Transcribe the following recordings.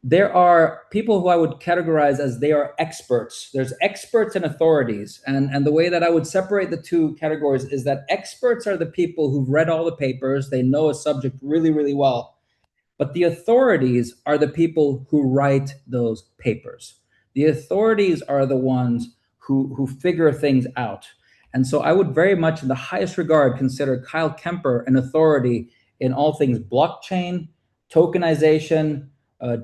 there are people who I would categorize as they are experts. There's experts and authorities. And the way that I would separate the two categories is that experts are the people who've read all the papers, they know a subject really, really well. But the authorities are the people who write those papers. The authorities are the ones who figure things out. And so I would very much, in the highest regard, consider Kyle Kemper an authority in all things blockchain, tokenization,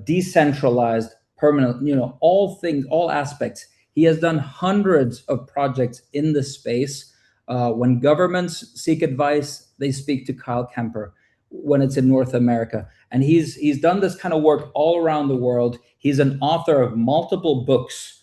decentralized, permanent, all things, all aspects. He has done hundreds of projects in this space. When governments seek advice, they speak to Kyle Kemper when it's in North America. And he's done this kind of work all around the world. He's an author of multiple books.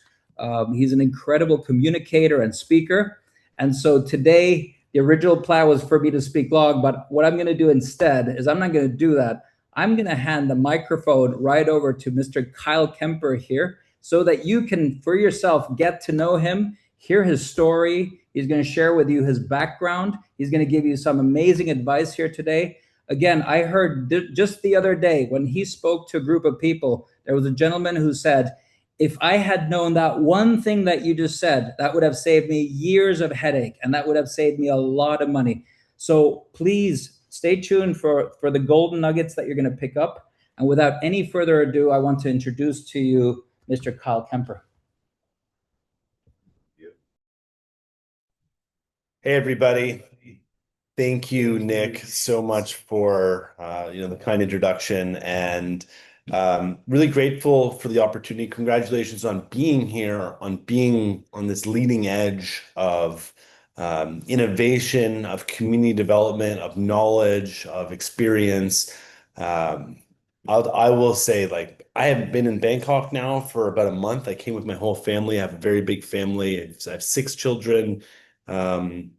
He's an incredible communicator and speaker. And so today, the original plan was for me to speak long, but what I'm going to do instead is I'm not going to do that. I'm going to hand the microphone right over to Mr. Kyle Kemper here so that you can, for yourself, get to know him, hear his story. He's going to share with you his background. He's going to give you some amazing advice here today. Again, I heard just the other day when he spoke to a group of people, there was a gentleman who said, if I had known that one thing that you just said, that would have saved me years of headache and that would have saved me a lot of money. So please stay tuned for the golden nuggets that you're going to pick up. And without any further ado, I want to introduce to you Mr. Kyle Kemper. Hey, everybody. Thank you, Nick, so much for the kind introduction, and really grateful for the opportunity. Congratulations on being here, on being on this leading edge of innovation, of community development, of knowledge, of experience. I will say, like, I have been in Bangkok now for about a month. I came with my whole family. I have a very big family. I have 6 children. Um,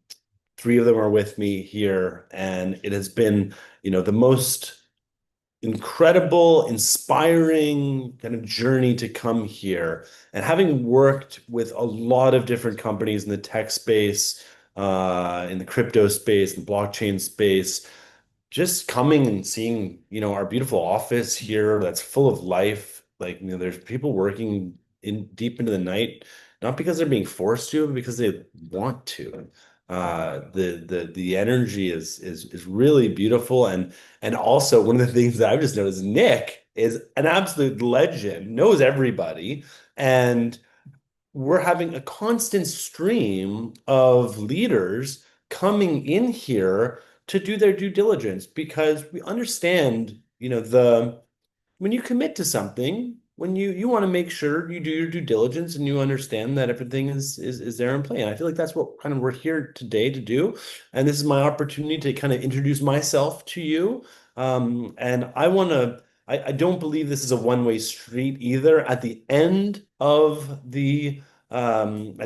3 of them are with me here, and it has been, the most incredible, inspiring kind of journey to come here. And having worked with a lot of different companies in the tech space, in the crypto space, the blockchain space, just coming and seeing, our beautiful office here that's full of life. Like, there's people working in deep into the night, not because they're being forced to, but because they want to. The energy is really beautiful, and also one of the things that I've just noticed, Nick is an absolute legend, knows everybody, and we're having a constant stream of leaders coming in here to do their due diligence, because we understand, when you commit to something, when you want to make sure you do your due diligence and you understand that everything is there in play. And I feel like that's what kind of we're here today to do. And this is my opportunity to kind of introduce myself to you. And I don't believe this is a one-way street either. At the end of kind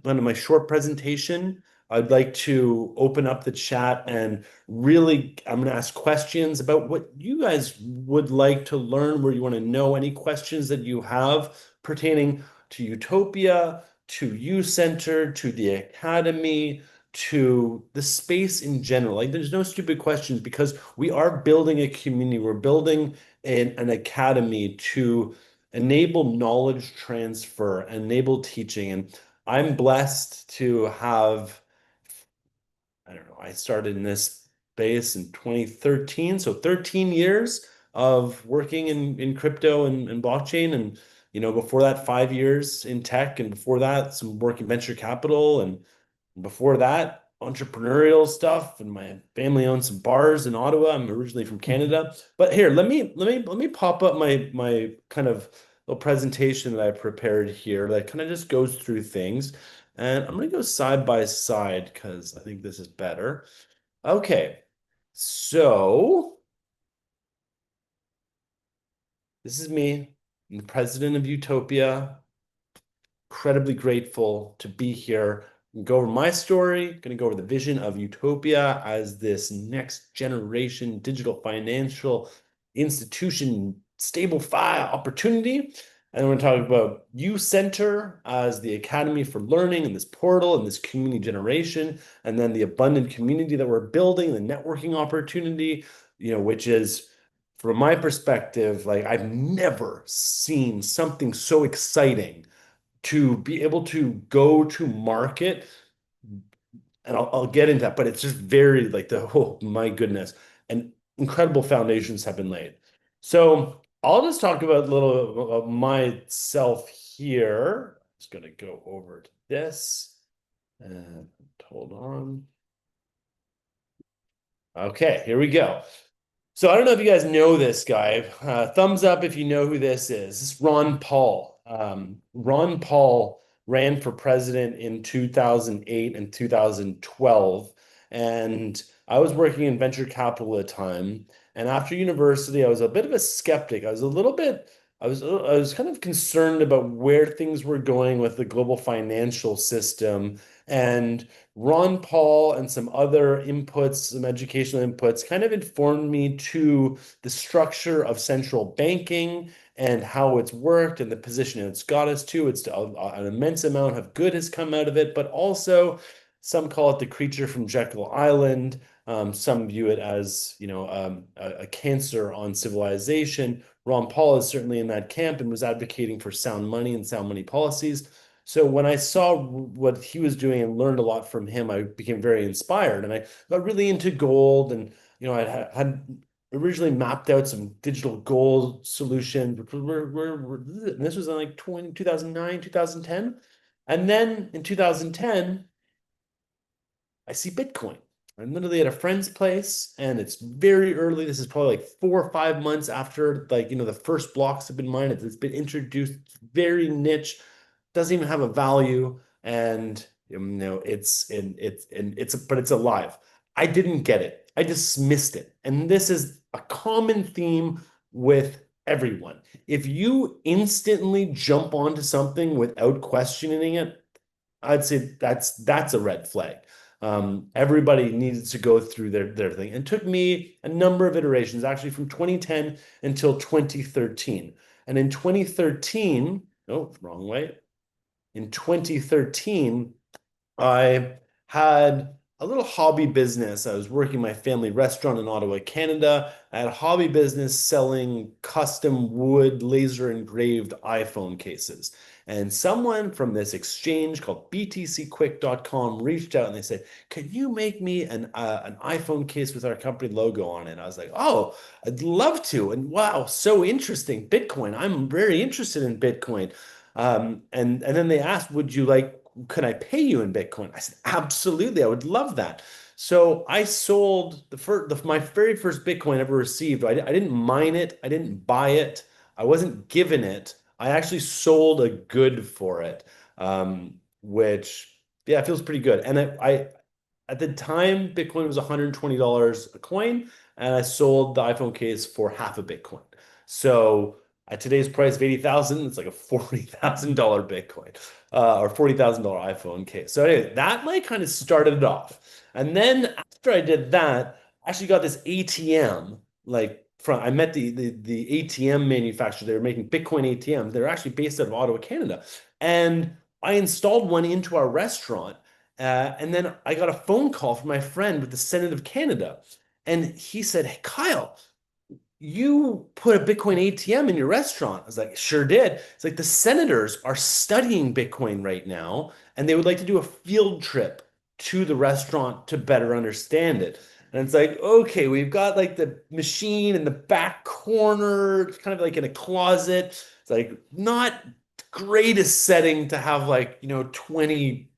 of my short presentation, I'd like to open up the chat, and really, I'm going to ask questions about what you guys would like to learn, where you want to know, any questions that you have pertaining to Utopia, to U.Center, to the Academy, to the space in general. Like, there's no stupid questions, because we are building a community. We're building an academy to enable knowledge transfer, enable teaching. And I'm blessed to have, I don't know, I started in this space in 2013. So 13 years of working in crypto and blockchain. And, before that, 5 years in tech. And before that, some work in venture capital. And before that, entrepreneurial stuff. And my family owns some bars in Ottawa. I'm originally from Canada. But here, let me pop up my kind of little presentation that I prepared here that kind of just goes through things. And I'm going to go side by side because I think this is better. Okay, so this is me. I'm the president of Utopia. Incredibly grateful to be here. Go over my story, going to go over the vision of Utopia as this next generation digital financial institution, stable file opportunity. And we're going to talk about U.Center as the Academy for Learning, and this portal and this community generation, and then the abundant community that we're building, the networking opportunity, which is from my perspective, like I've never seen something so exciting to be able to go to market, and I'll get into that, but it's just very like oh my goodness, and incredible foundations have been laid. So I'll just talk about a little of myself here. I'm just gonna go over to this and hold on. Okay, here we go. So I don't know if you guys know this guy. Thumbs up if you know who this is. This is Ron Paul. Ron Paul ran for president in 2008 and 2012. And I was working in venture capital at the time. And after university, I was a bit of a skeptic. I was kind of concerned about where things were going with the global financial system. And Ron Paul and some other inputs, some educational inputs, kind of informed me to the structure of central banking and how it's worked and the position it's got us to. An immense amount of good has come out of it, but also some call it the creature from Jekyll Island. Some view it as, a cancer on civilization. Ron Paul is certainly in that camp and was advocating for sound money and sound money policies. So when I saw what he was doing and learned a lot from him, I became very inspired, and I got really into gold. And I had originally mapped out some digital gold solutions, which and this was in like 2009, 2010. And then in 2010, I see Bitcoin. I'm literally at a friend's place, and it's very early. This is probably like 4 or 5 months after, like, the first blocks have been mined. It's been introduced. It's very niche, doesn't even have a value, and but it's alive. I didn't get it. I dismissed it. And this is a common theme with everyone. If you instantly jump onto something without questioning it, I'd say that's a red flag. Everybody needs to go through their thing. And it took me a number of iterations, actually from 2010 until 2013. And in 2013, oh, wrong way. In 2013, I had a little hobby business. I was working my family restaurant in Ottawa, Canada. I had a hobby business selling custom wood laser engraved iPhone cases. And someone from this exchange called btcquick.com reached out and they said, "Can you make me an iPhone case with our company logo on it?" And I was like, "Oh, I'd love to." And wow, so interesting. Bitcoin. I'm very interested in Bitcoin. And then they asked, could I pay you in Bitcoin? I said, absolutely, I would love that. So I sold my very first Bitcoin I ever received. I didn't mine it. I didn't buy it. I wasn't given it. I actually sold a good for it, which, yeah, feels pretty good. And at the time, Bitcoin was $120 a coin, and I sold the iPhone case for half a Bitcoin. So at today's price of 80,000, it's like a $40,000 Bitcoin, or $40,000 iPhone case. So anyway, that like kind of started it off. And then after I did that, I actually got this ATM. I met the ATM manufacturer. They were making Bitcoin ATMs. They're actually based out of Ottawa, Canada. And I installed one into our restaurant. And then I got a phone call from my friend with the Senate of Canada. And he said, "Hey, Kyle, you put a Bitcoin ATM in your restaurant." I was like, "Sure did." It's like the senators are studying Bitcoin right now, and they would like to do a field trip to the restaurant to better understand it. And it's like, okay, we've got like the machine in the back corner, it's kind of like in a closet. It's like not greatest setting to have 20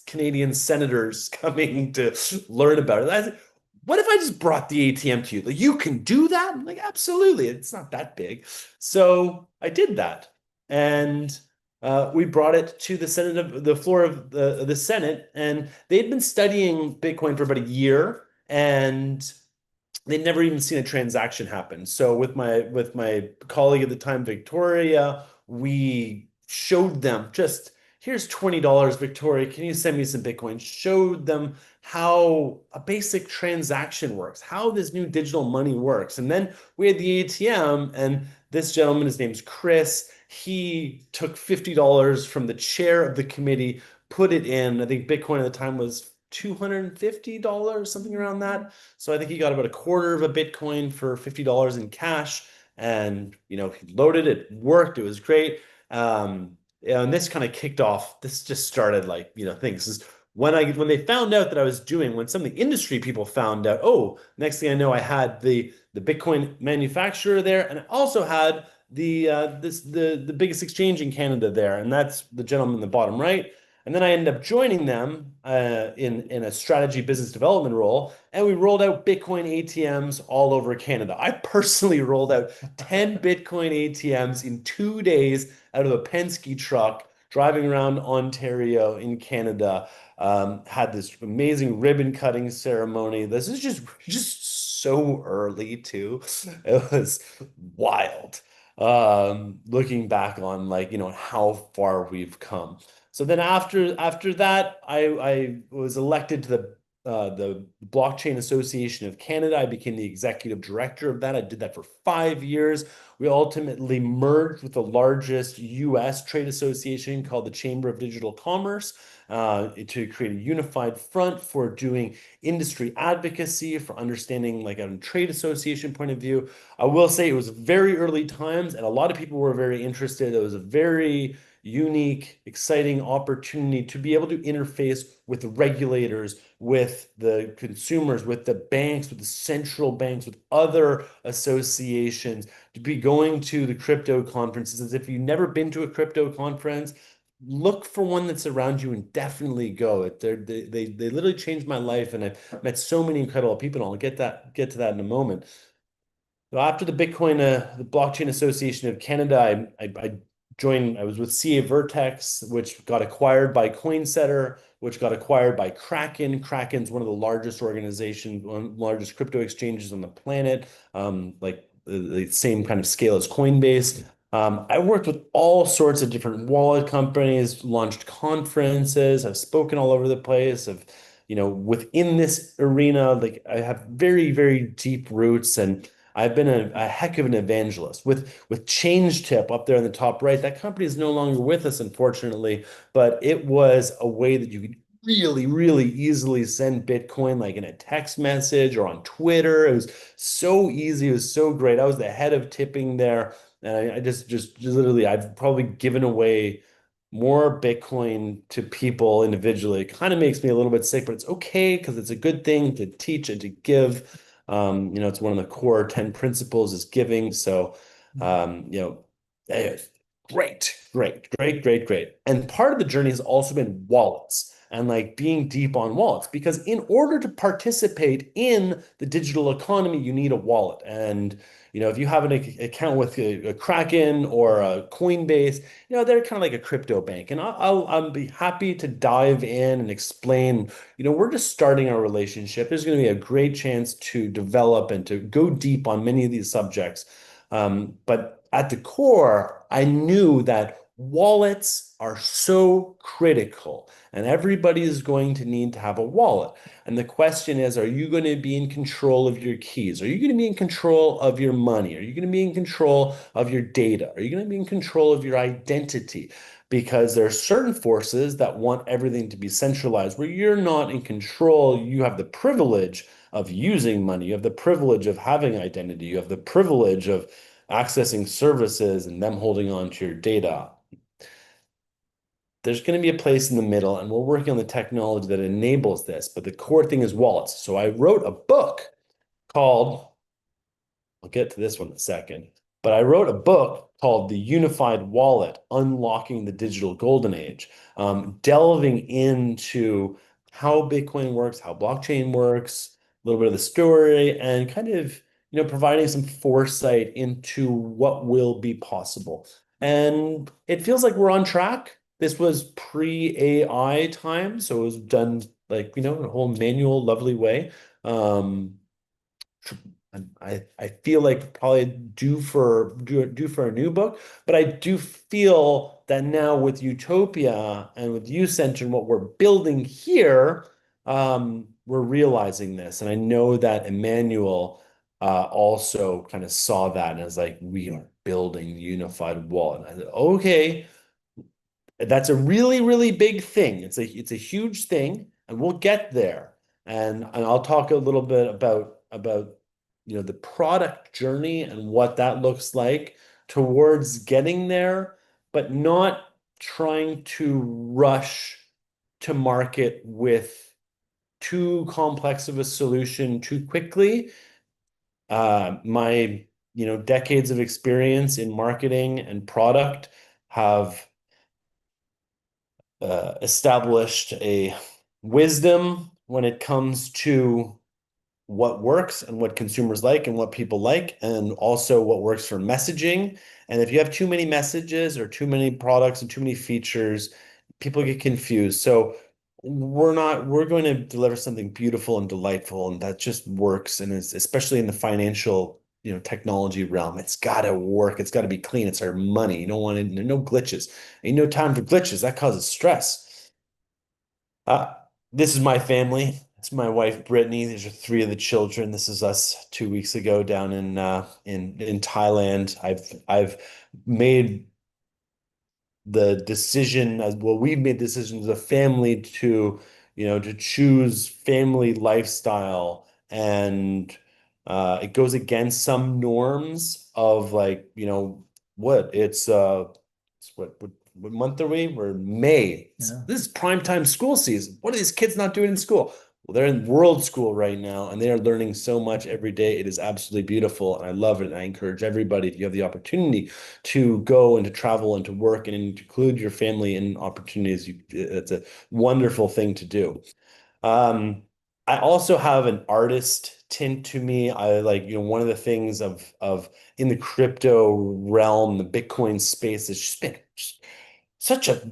Canadian senators coming to learn about it. I said, "What if I just brought the ATM to you? Like, you can do that?" I'm like, "Absolutely. It's not that big." So I did that. And we brought it to the floor of the Senate, and they'd been studying Bitcoin for about a year, and they'd never even seen a transaction happen. So with my colleague at the time, Victoria, we showed them just, "Here's $20, Victoria. Can you send me some Bitcoin?" Showed them how a basic transaction works, how this new digital money works. And then we had the ATM, and this gentleman, his name's Chris, he took $50 from the chair of the committee, put it in. I think Bitcoin at the time was $250, something around that. So I think he got about a quarter of a Bitcoin for $50 in cash. And, he loaded it, worked, it was great. And this kind of kicked off, this just started like, things. When they found out that I was doing, when some of the industry people found out, oh, next thing I know, I had the Bitcoin manufacturer there, and I also had the biggest exchange in Canada there, and that's the gentleman in the bottom right. And then I ended up joining them in a strategy business development role, and we rolled out Bitcoin ATMs all over Canada. I personally rolled out 10 Bitcoin ATMs in 2 days out of a Penske truck driving around Ontario in Canada. Had this amazing ribbon cutting ceremony. This is just so early too. It was wild. Looking back on how far we've come. So then after that, I was elected to the Blockchain Association of Canada. I became the executive director of that. I did that for 5 years. We ultimately merged with the largest US trade association called the Chamber of Digital Commerce to create a unified front for doing industry advocacy, for understanding like a trade association point of view. I will say it was very early times, and a lot of people were very interested. It was a very unique, exciting opportunity to be able to interface with the regulators, with the consumers, with the banks, with the central banks, with other associations, to be going to the crypto conferences. As if you've never been to a crypto conference, look for one that's around you and definitely go. They literally changed my life, and I've met so many incredible people, and I'll get to that in a moment. So after the Blockchain Association of Canada, I joined, I was with CA Vertex, which got acquired by Coinsetter, which got acquired by Kraken. Kraken's one of the largest organizations, one of the largest crypto exchanges on the planet, like the same kind of scale as Coinbase. I worked with all sorts of different wallet companies, launched conferences, I've spoken all over the place. Within this arena, like I have very, very deep roots, and I've been a heck of an evangelist with Change Tip up there in the top right. That company is no longer with us, unfortunately, but it was a way that you could really, really easily send Bitcoin like in a text message or on Twitter. It was so easy. It was so great. I was the head of tipping there. And I just literally, I've probably given away more Bitcoin to people individually. It kind of makes me a little bit sick, but it's okay because it's a good thing to teach and to give. It's one of the core 10 principles is giving. So, eh, great, great, great, great, great. And part of the journey has also been wallets and like being deep on wallets, because in order to participate in the digital economy, you need a wallet. And if you have an account with a Kraken or a Coinbase, they're kind of like a crypto bank. And I'll be happy to dive in and explain. We're just starting our relationship. There's going to be a great chance to develop and to go deep on many of these subjects. But at the core, I knew that wallets are so critical, and everybody is going to need to have a wallet. And the question is, are you going to be in control of your keys? Are you going to be in control of your money? Are you going to be in control of your data? Are you going to be in control of your identity? Because there are certain forces that want everything to be centralized, where you're not in control. You have the privilege of using money. You have the privilege of having identity. You have the privilege of accessing services and them holding on to your data. There's going to be a place in the middle, and we're working on the technology that enables this. But the core thing is wallets. So I wrote a book called, I'll get to this one in a second, but I wrote a book called The Unified Wallet, Unlocking the Digital Golden Age, delving into how Bitcoin works, how blockchain works, a little bit of the story, and kind of, providing some foresight into what will be possible. And it feels like we're on track. This was pre-AI time, so it was done like, in a whole manual, lovely way. I feel like probably due for a new book, but I do feel that now with Utopia and with U.Center and what we're building here, we're realizing this. And I know that Emmanuel also kind of saw that and is like, we are building the unified wallet. And I said, okay, that's a really, really big thing. It's a huge thing. and we'll get there. And I'll talk a little bit about the product journey and what that looks like towards getting there, but not trying to rush to market with too complex of a solution too quickly. My decades of experience in marketing and product have established a wisdom when it comes to what works and what consumers like and what people like, and also what works for messaging. And if you have too many messages or too many products and too many features, people get confused. So we're going to deliver something beautiful and delightful, and that just works. And it's especially in the financial, technology realm, it's got to work. It's got to be clean. It's our money. You don't want no glitches. Ain't no time for glitches. That causes stress. Uh, this is my family. It's my wife, Brittany. These are three of the children. This is us 2 weeks ago down in Thailand. I've made the decision as well. We've made decisions as a family to choose family lifestyle, and it goes against some norms of like, what it's what month are we? We're May. Yeah. This is prime time school season. What are these kids not doing in school? Well, they're in world school right now, and they are learning so much every day. It is absolutely beautiful, and I love it. And I encourage everybody, if you have the opportunity to go and to travel and to work and include your family in opportunities, it's a wonderful thing to do. Um, I also have an artist tint to me. I like, one of the things of in the crypto realm, the Bitcoin space, it's just been such a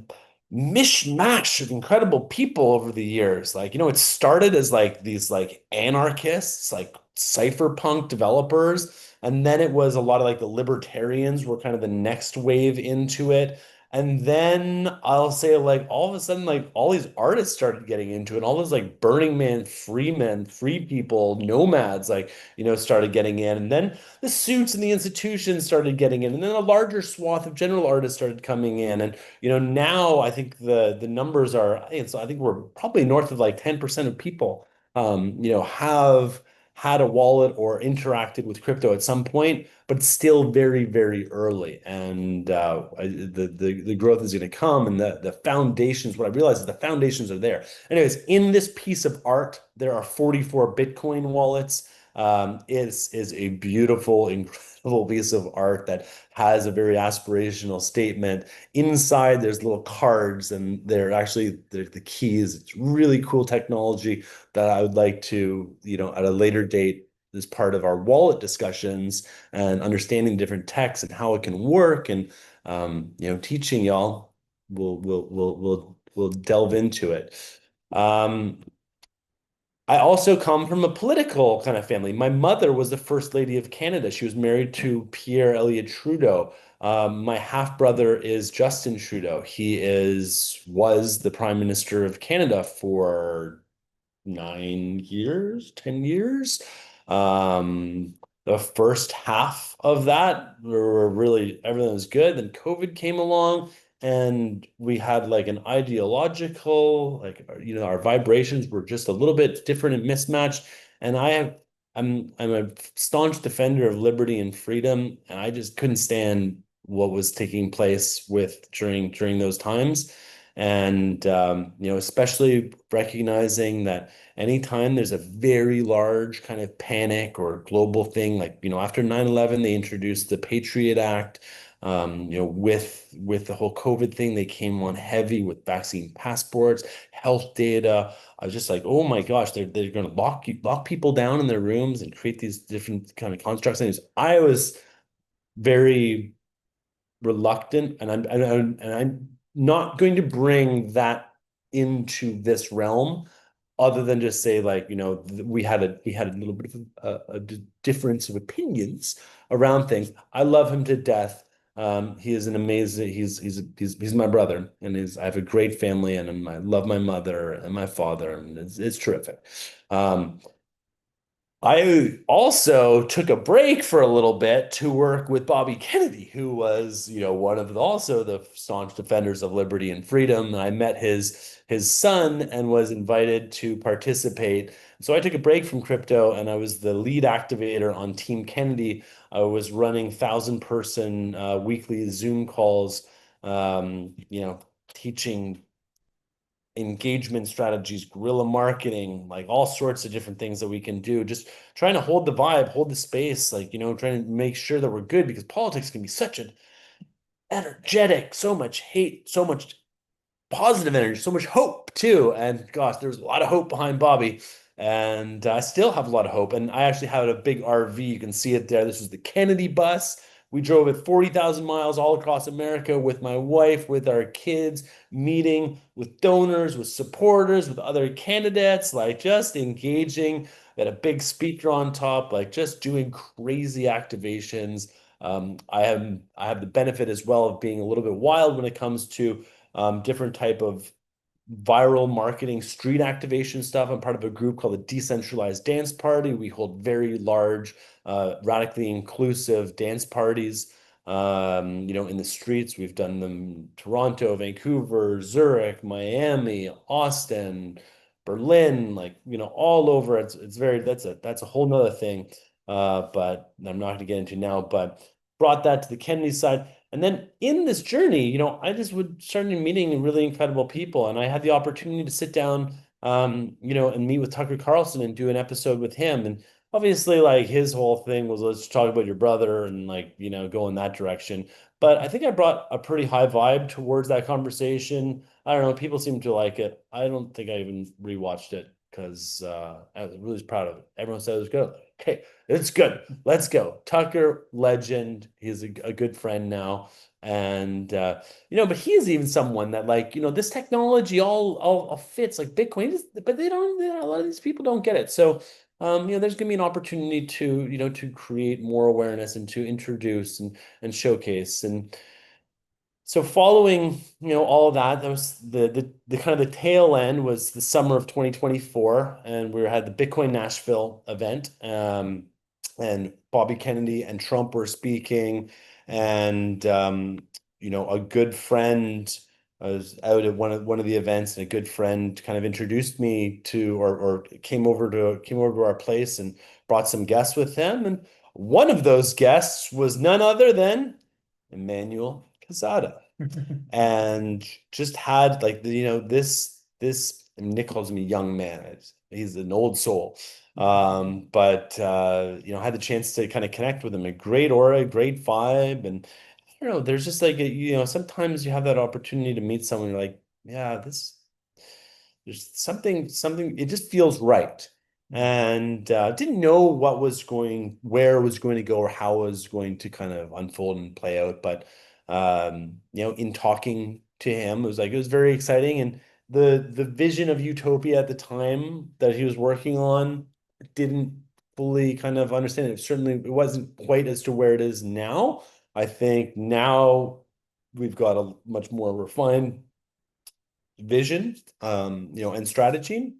mishmash of incredible people over the years. Like, it started as like these like anarchists, like cypherpunk developers, and then it was a lot of like the libertarians were kind of the next wave into it. And then I'll say like all of a sudden, like all these artists started getting into it. All those like Burning Man, free men, free people, nomads, like, started getting in. And then the suits and the institutions started getting in. And then a larger swath of general artists started coming in. And now I think the numbers are, I think we're probably north of like 10% of people, have had a wallet or interacted with crypto at some point, but it's still very, very early. And the growth is going to come, and the foundations. What I realize is the foundations are there. Anyways, in this piece of art, there are 44 Bitcoin wallets. Is a beautiful, incredible piece of art that has a very aspirational statement. Inside, there's little cards, and they're the keys. It's really cool technology that I would like to, at a later date, as part of our wallet discussions and understanding different techs and how it can work, and teaching y'all, we'll delve into it. Um, I also come from a political kind of family. My mother was the First Lady of Canada. She was married to Pierre Elliott Trudeau. My half brother is Justin Trudeau. He was the Prime Minister of Canada for 9 years, 10 years. Um, the first half of that, were really everything was good. Then COVID came along, and we had like an ideological, like, our vibrations were just a little bit different and mismatched. And I'm a staunch defender of liberty and freedom, and I just couldn't stand what was taking place during those times. And especially recognizing that anytime there's a very large kind of panic or global thing, like, after 9/11, they introduced the Patriot Act. With the whole COVID thing, they came on heavy with vaccine passports, health data. I was just like, oh my gosh, they're going to lock people down in their rooms and create these different kind of constructs. And I was very reluctant, and I'm not going to bring that into this realm, other than just say, like, we had a little bit of a difference of opinions around things. I love him to death. He is an amazing. He's my brother, and I have a great family, and I love my mother and my father, and it's terrific. Um, I also took a break for a little bit to work with Bobby Kennedy, who was, one of also the staunch defenders of liberty and freedom. And I met his son and was invited to participate. So I took a break from crypto and I was the lead activator on Team Kennedy. I was running 1,000-person weekly Zoom calls, teaching engagement strategies, guerrilla marketing, like all sorts of different things that we can do. Just trying to hold the vibe, hold the space, trying to make sure that we're good because politics can be such an energetic, so much hate, so much positive energy, so much hope too. And gosh, there's a lot of hope behind Bobby. And I still have a lot of hope. And I actually have a big RV. You can see it there. This is the Kennedy bus. We drove it 40,000 miles all across America with my wife, with our kids, meeting with donors, with supporters, with other candidates, like just engaging. At a big speaker on top, like just doing crazy activations. I have the benefit as well of being a little bit wild when it comes to different type of viral marketing, street activation stuff. I'm part of a group called the Decentralized Dance Party. We hold very large, radically inclusive dance parties, in the streets. We've done them in Toronto, Vancouver, Zurich, Miami, Austin, Berlin, all over. It's very that's a whole nother thing. But I'm not going to get into now, but brought that to the Kennedy side. And then in this journey, I just would start meeting really incredible people. And I had the opportunity to sit down, and meet with Tucker Carlson and do an episode with him. And obviously, like his whole thing was, let's talk about your brother and go in that direction. But I think I brought a pretty high vibe towards that conversation. I don't know, people seem to like it. I don't think I even rewatched it because I was really proud of it. Everyone said it was good. Okay, it's good. Let's go. Tucker, legend. He's a good friend now. And but he is even someone that this technology all fits like Bitcoin, but they don't, a lot of these people don't get it. So there's gonna be an opportunity to create more awareness and to introduce and showcase. And so following, all of that, that was the kind of the tail end was the summer of 2024, and we had the Bitcoin Nashville event, and Bobby Kennedy and Trump were speaking, and a good friend. I was out at one of the events, and a good friend kind of introduced me to, or came over to our place and brought some guests with him, and one of those guests was none other than Emmanuel Quezada. And just had this and Nick calls me young man. He's an old soul. But had the chance to kind of connect with him. A great aura, great vibe. And I don't know, there's just sometimes you have that opportunity to meet someone, you're like, yeah, there's something, it just feels right. And didn't know where it was going to go or how it was going to kind of unfold and play out. But in talking to him, it was very exciting. And the vision of Utopia at the time that he was working on didn't fully kind of understand it. Certainly, it wasn't quite as to where it is now. I think now we've got a much more refined vision, and strategy,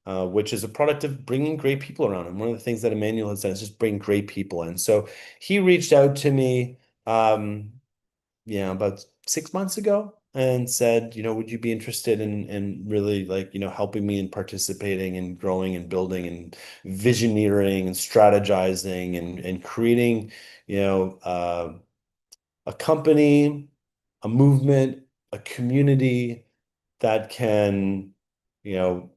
which is a product of bringing great people around. And one of the things that Emmanuel has done is just bring great people in. So he reached out to me, about 6 months ago and said, would you be interested in really helping me and participating and growing and building and visioneering and strategizing and creating, a company, a movement, a community that can, you know,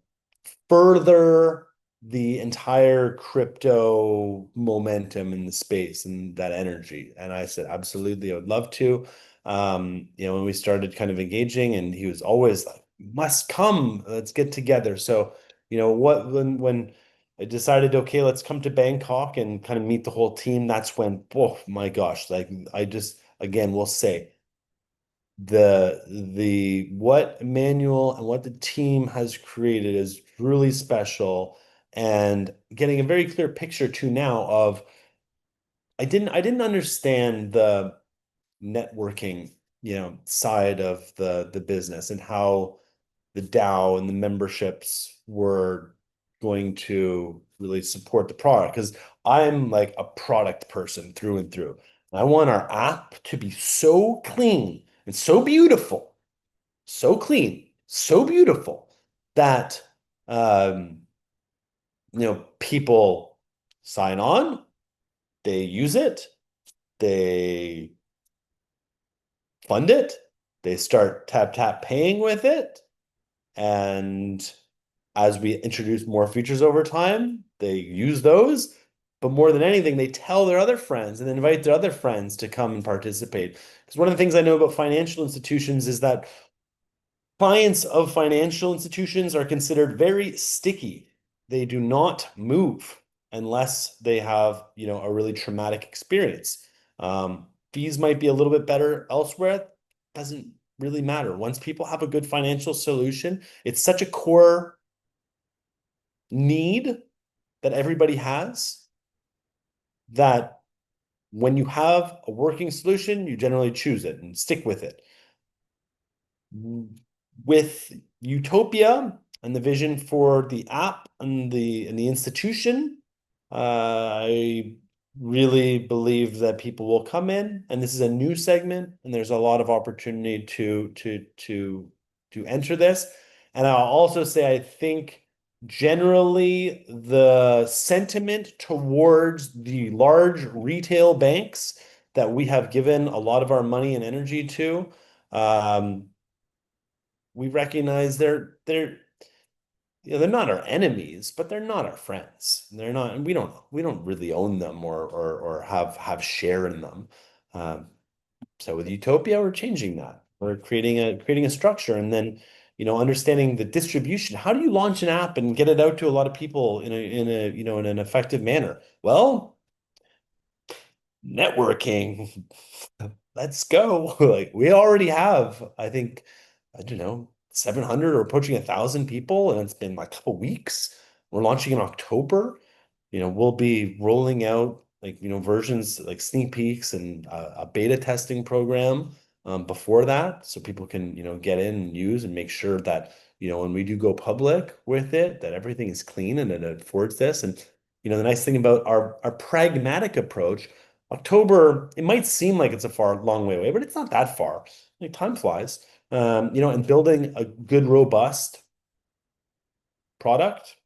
further the entire crypto momentum in the space and that energy. And I said, absolutely, I would love to. When we started kind of engaging, and he was always like, must come, let's get together. So, when I decided, okay, let's come to Bangkok and kind of meet the whole team, that's when, oh my gosh, I just, again, will say, the what Emmanuel and what the team has created is really special, and getting a very clear picture too now of I didn't understand the networking, side of the business and how the DAO and the memberships were going to really support the product, because I'm like a product person through and through. I want our app to be so clean and so beautiful, so clean, so beautiful that people sign on, they use it, they fund it, they start tap paying with it, and as we introduce more features over time, they use those. But more than anything, they tell their other friends and invite their other friends to come and participate. Because one of the things I know about financial institutions is that clients of financial institutions are considered very sticky. They do not move unless they have, a really traumatic experience. Fees might be a little bit better elsewhere. Doesn't really matter. Once people have a good financial solution, it's such a core need that everybody has that when you have a working solution, you generally choose it and stick with it. With Utopia and the vision for the app and the institution, I really believe that people will come in, and this is a new segment, and there's a lot of opportunity to enter this. And I'll also say I think generally the sentiment towards the large retail banks that we have given a lot of our money and energy to, we recognize they're not our enemies, but they're not our friends. They're not, and we don't really own them or have share in them. So with Utopia, we're changing that. We're creating a structure, and then understanding the distribution. How do you launch an app and get it out to a lot of people in an effective manner? Well, networking. Let's go. Like we already have, I think, I don't know, 700 or approaching 1,000 people, and it's been like a couple weeks. We're launching in October. We'll be rolling out like, versions like sneak peeks and a beta testing program before that, so people can, get in and use and make sure that, when we do go public with it, that everything is clean and it affords this. And, the nice thing about our pragmatic approach, October, it might seem like it's a long way away, but it's not that far. Like time flies. And building a good, robust product